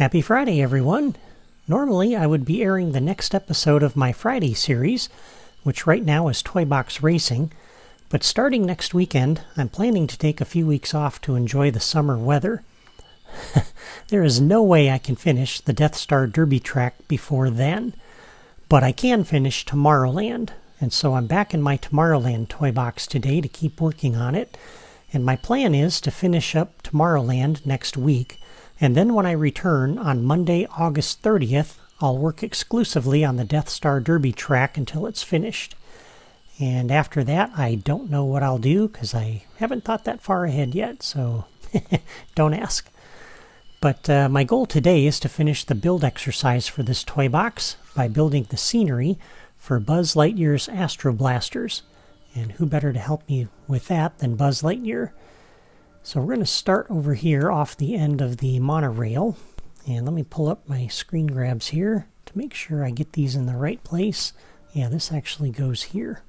Happy Friday, everyone! Normally, I would be airing the next episode of my Friday series, which right now is Toy Box Racing, but starting next weekend, I'm planning to take a few weeks off to enjoy the summer weather. There is no way I can finish the Death Star Derby track before then, but I can finish Tomorrowland, and so I'm back in my Tomorrowland toy box today to keep working on it, and my plan is to finish up Tomorrowland next week. And then when I return on Monday, August 30th, I'll work exclusively on the Death Star Derby track until it's finished. And after that, I don't know what I'll do because I haven't thought that far ahead yet, so don't ask. But my goal today is to finish the build exercise for this toy box by building the scenery for Buzz Lightyear's Astro Blasters. And who better to help me with that than Buzz Lightyear? So we're going to start over here off the end of the monorail. And let me pull up my screen grabs here to make sure I get these in the right place. Yeah, this actually goes here.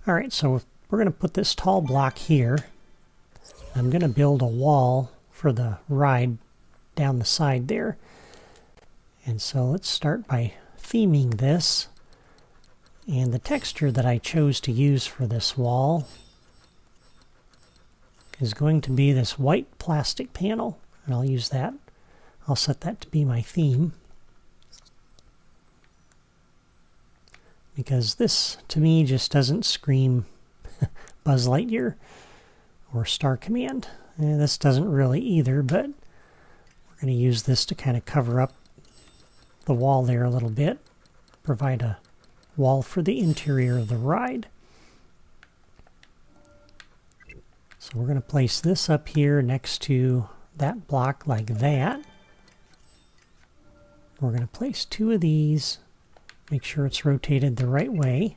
Alright, so we're going to put this tall block here. I'm going to build a wall for the ride down the side there. And so let's start by theming this. And the texture that I chose to use for this wall is going to be this white plastic panel, and I'll use that. I'll set that to be my theme, because this to me just doesn't scream Buzz Lightyear or Star Command. This doesn't really either, but we're going to use this to kind of cover up the wall there a little bit, provide a wall for the interior of the ride. So we're going to place this up here next to that block like that. We're going to place two of these, make sure it's rotated the right way.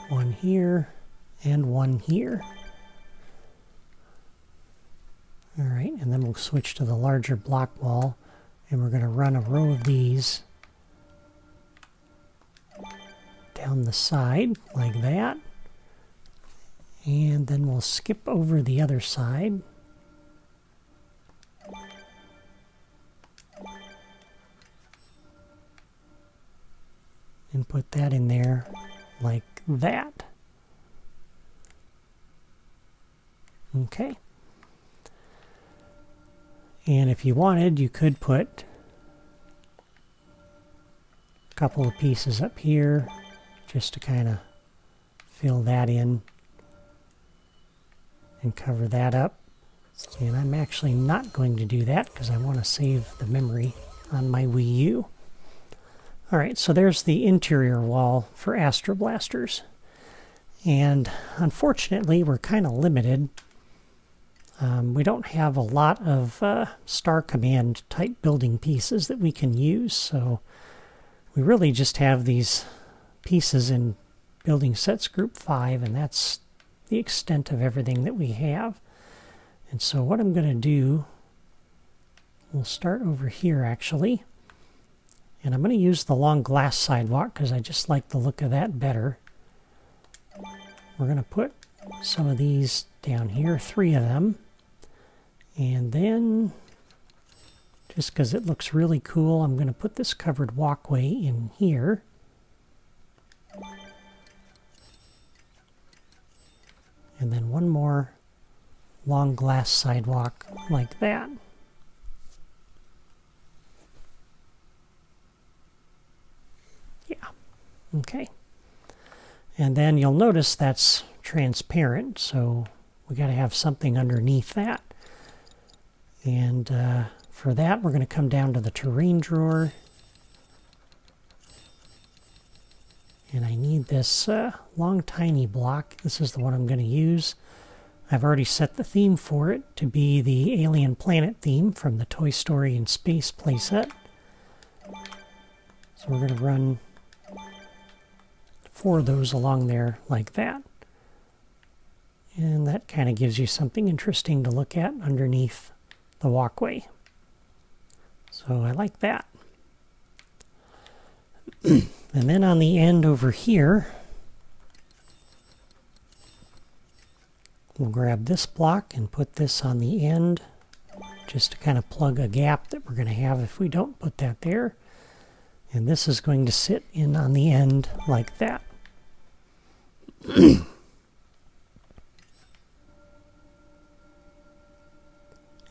One here and one here. Alright, and then we'll switch to the larger block wall, and we're going to run a row of these down the side like that. And then we'll skip over the other side. And put that in there like that. Okay. And if you wanted, you could put a couple of pieces up here just to kind of fill that in and cover that up. And I'm actually not going to do that because I want to save the memory on my Wii U. Alright, so there's the interior wall for Astro Blasters. And unfortunately, we're kind of limited. We don't have a lot of Star Command type building pieces that we can use, so we really just have these pieces in Building Sets Group 5, and that's the extent of everything that we have. And so what I'm going to do, we'll start over here actually, and I'm going to use the long glass sidewalk because I just like the look of that better. We're going to put some of these down here, 3 of them, and then just because it looks really cool, I'm going to put this covered walkway in here. And then one more long glass sidewalk like that. Yeah, okay. And then you'll notice that's transparent, so we got to have something underneath that. And for that, we're going to come down to the terrain drawer. And I need this long tiny block. This is the one I'm going to use. I've already set the theme for it to be the Alien Planet theme from the Toy Story in Space playset. So we're going to run 4 of those along there like that. And that kind of gives you something interesting to look at underneath the walkway. So I like that. And then on the end over here, we'll grab this block and put this on the end just to kind of plug a gap that we're going to have if we don't put that there. And this is going to sit in on the end like that. And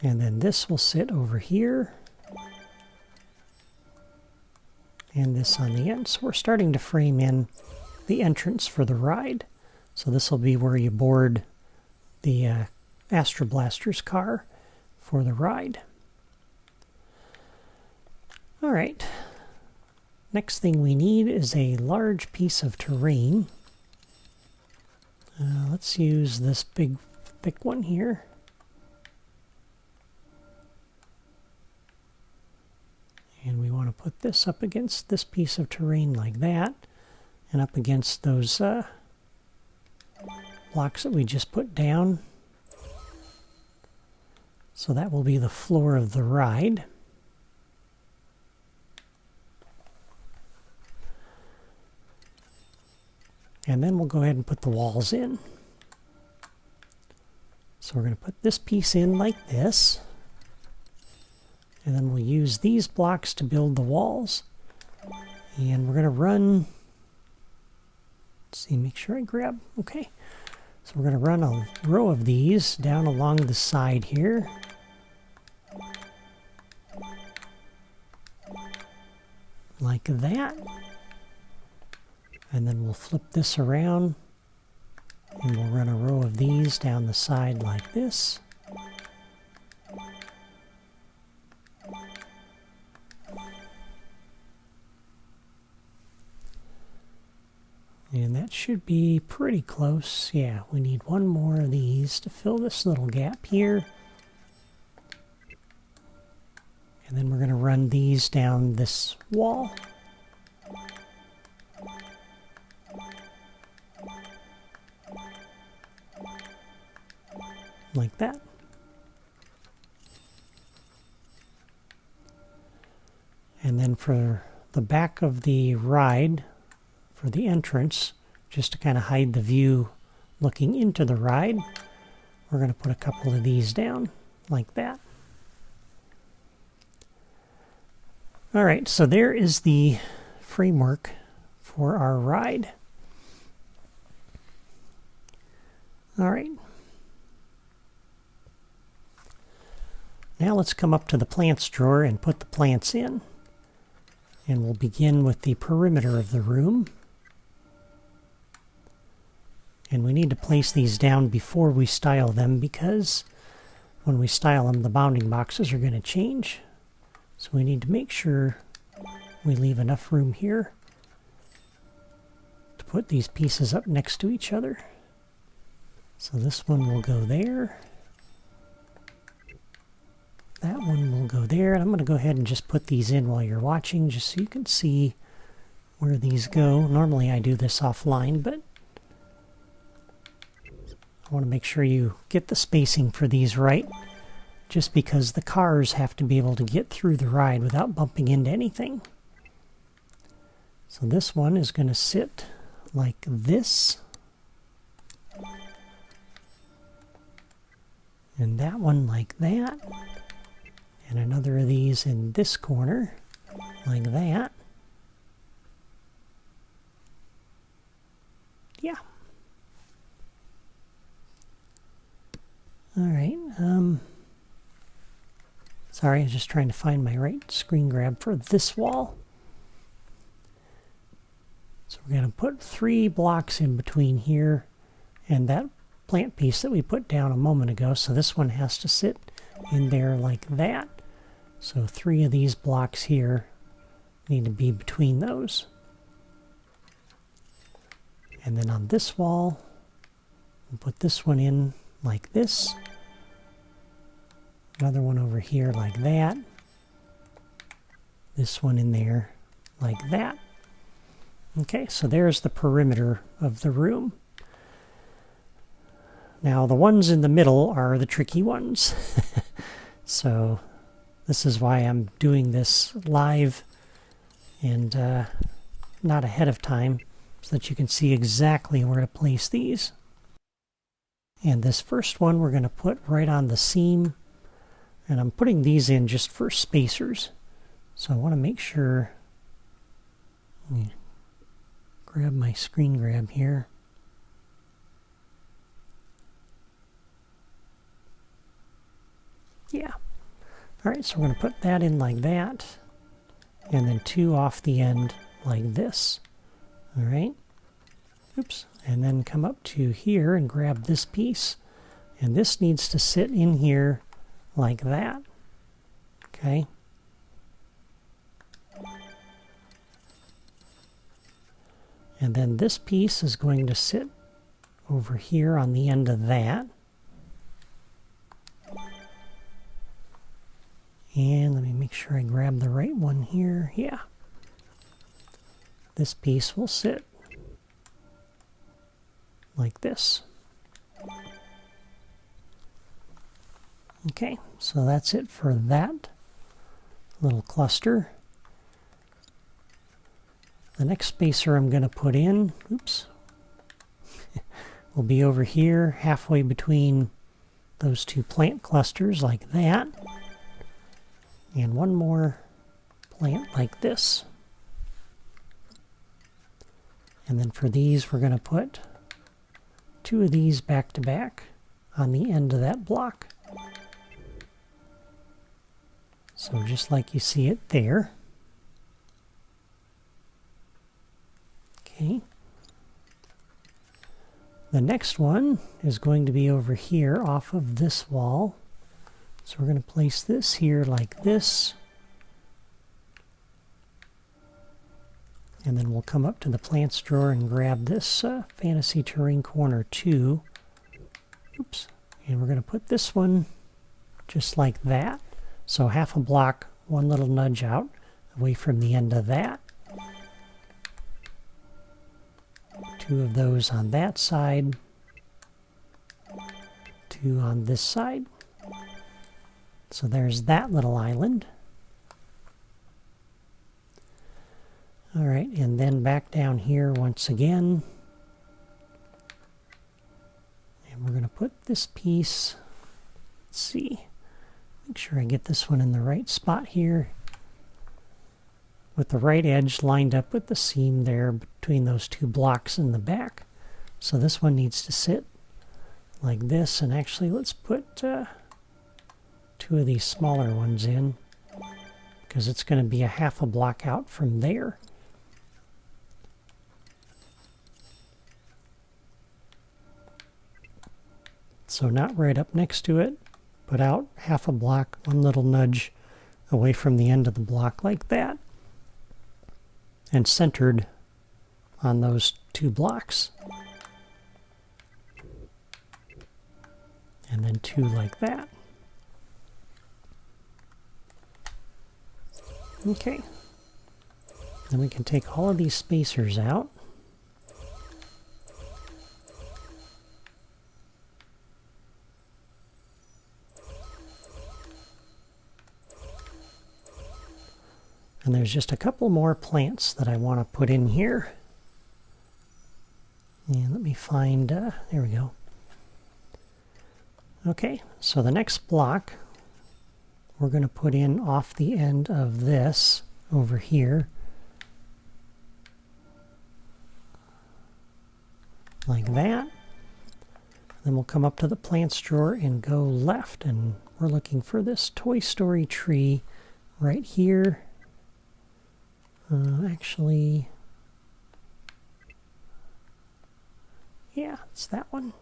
then this will sit over here. And this on the end. So we're starting to frame in the entrance for the ride. So this will be where you board the Astro Blaster's car for the ride. All right. Next thing we need is a large piece of terrain. Let's use this big, thick one here. And we want to put this up against this piece of terrain like that, and up against those blocks that we just put down. So that will be the floor of the ride. And then we'll go ahead and put the walls in. So we're going to put this piece in like this. And then we'll use these blocks to build the walls. And we're going to run... Let's see, make sure I grab... Okay. So we're going to run a row of these down along the side here. Like that. And then we'll flip this around. And we'll run a row of these down the side like this. And that should be pretty close. Yeah, we need one more of these to fill this little gap here. And then we're going to run these down this wall. Like that. And then for the back of the ride, for the entrance, just to kind of hide the view looking into the ride, we're going to put a couple of these down like that. All right, so there is the framework for our ride. All right. Now let's come up to the plants drawer and put the plants in. And we'll begin with the perimeter of the room. And we need to place these down before we style them, because when we style them, the bounding boxes are going to change. So we need to make sure we leave enough room here to put these pieces up next to each other. So this one will go there. That one will go there. And I'm going to go ahead and just put these in while you're watching, just so you can see where these go. Normally I do this offline, but I want to make sure you get the spacing for these right, just because the cars have to be able to get through the ride without bumping into anything. So this one is going to sit like this. And that one like that. And another of these in this corner, like that. Yeah. All right. Sorry, I was just trying to find my right screen grab for this wall. So we're going to put 3 blocks in between here and that plant piece that we put down a moment ago. So this one has to sit in there like that. So 3 of these blocks here need to be between those. And then on this wall, we'll put this one in like this. Another one over here like that. This one in there like that. Okay, so there's the perimeter of the room. Now the ones in the middle are the tricky ones. So this is why I'm doing this live and not ahead of time, so that you can see exactly where to place these. And this first one we're going to put right on the seam, And I'm putting these in just for spacers. So I want to make sure, let me grab my screen grab here. Yeah. All right, so we're going to put that in like that, and then 2 off the end like this. All right. Oops. And then come up to here and grab this piece. And this needs to sit in here like that. Okay. And then this piece is going to sit over here on the end of that. And let me make sure I grab the right one here. Yeah. This piece will sit like this. Okay, so that's it for that little cluster. The next spacer I'm going to put in, oops, will be over here, halfway between those 2 plant clusters like that. And one more plant like this. And then for these, we're going to put 2 of these back to back on the end of that block. So just like you see it there. Okay. The next one is going to be over here off of this wall. So we're going to place this here like this. And then we'll come up to the plants drawer and grab this Fantasy Terrain Corner 2. Oops. And we're going to put this one just like that. So half a block, one little nudge out, away from the end of that. 2 of those on that side. 2 on this side. So there's that little island. All right, and then back down here once again. And we're going to put this piece, let's see, make sure I get this one in the right spot here, with the right edge lined up with the seam there between those 2 blocks in the back. So this one needs to sit like this, and actually let's put 2 of these smaller ones in, because it's going to be a half a block out from there. So not right up next to it, but out half a block, one little nudge away from the end of the block like that. And centered on those 2 blocks. And then 2 like that. Okay. Then we can take all of these spacers out. And there's just a couple more plants that I want to put in here. And let me find, there we go. Okay, so the next block we're going to put in off the end of this over here. Like that. Then we'll come up to the plants drawer and go left. And we're looking for this Toy Story tree right here. Actually, yeah, it's that one.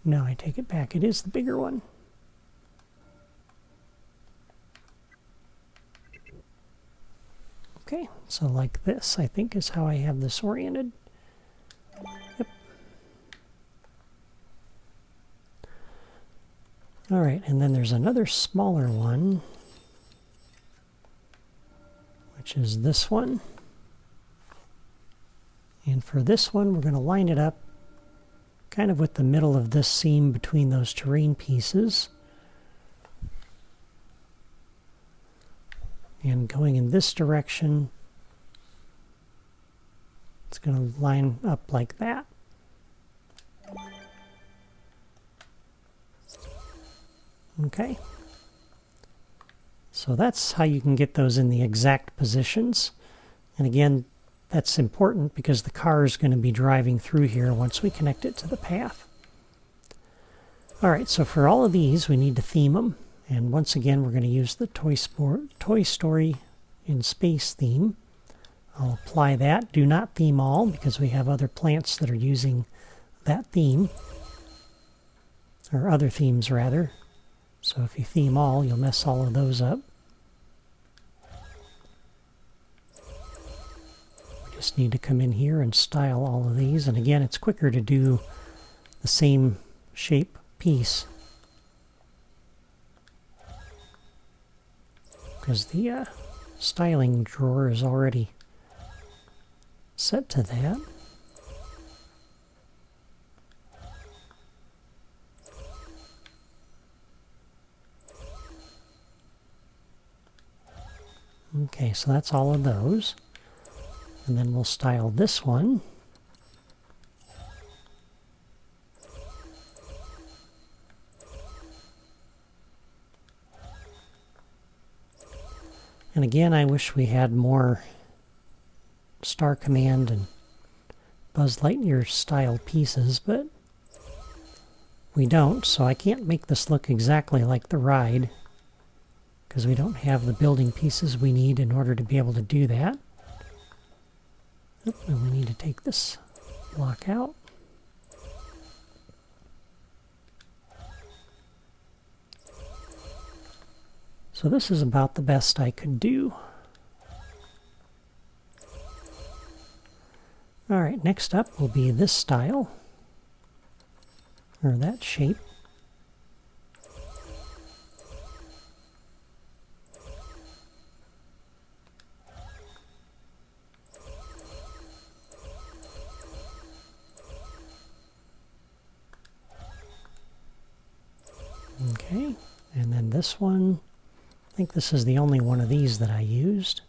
No, I take it back. It is the bigger one. Okay, so like this, I think, is how I have this oriented. Yep. All right, and then there's another smaller one, which is this one. And for this one, we're going to line it up kind of with the middle of this seam between those terrain pieces. And going in this direction, it's going to line up like that. Okay. So that's how you can get those in the exact positions. And again, that's important because the car is going to be driving through here once we connect it to the path. Alright, so for all of these, we need to theme them. And once again, we're going to use the Toy Story in Space theme. I'll apply that. Do not theme all, because we have other plants that are using that theme. Or other themes, rather. So if you theme all, you'll mess all of those up. We just need to come in here and style all of these. And again, it's quicker to do the same shape piece, because the styling drawer is already set to that. Okay, so that's all of those. And then we'll style this one. And again, I wish we had more Star Command and Buzz Lightyear style pieces, but we don't, so I can't make this look exactly like the ride, because we don't have the building pieces we need in order to be able to do that. And we need to take this block out. So this is about the best I could do. Alright, next up will be this style, or that shape. Okay, and then this one. I think this is the only one of these that I used.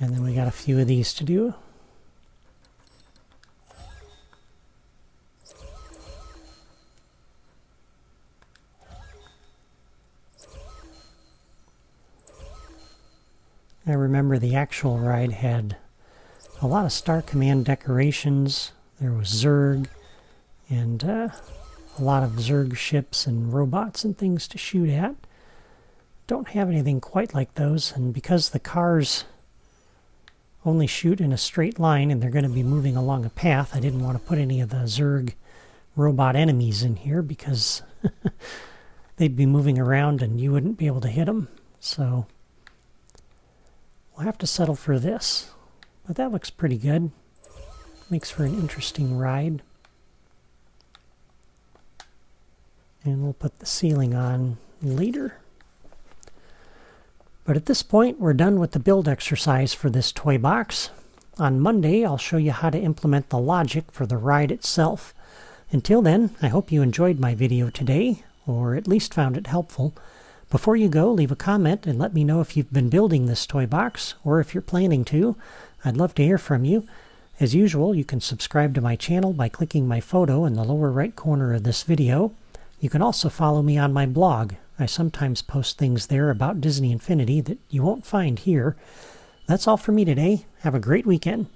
And then we got a few of these to do. I remember the actual ride had a lot of Star Command decorations. There was Zurg, and a lot of Zurg ships and robots and things to shoot at. Don't have anything quite like those, and because the cars only shoot in a straight line and they're going to be moving along a path, I didn't want to put any of the Zurg robot enemies in here because they'd be moving around and you wouldn't be able to hit them. So we'll have to settle for this. But that looks pretty good. Makes for an interesting ride. And we'll put the ceiling on later. But at this point, we're done with the build exercise for this toy box. On Monday, I'll show you how to implement the logic for the ride itself. Until then, I hope you enjoyed my video today, or at least found it helpful. Before you go, leave a comment and let me know if you've been building this toy box, or if you're planning to. I'd love to hear from you. As usual, you can subscribe to my channel by clicking my photo in the lower right corner of this video. You can also follow me on my blog. I sometimes post things there about Disney Infinity that you won't find here. That's all for me today. Have a great weekend.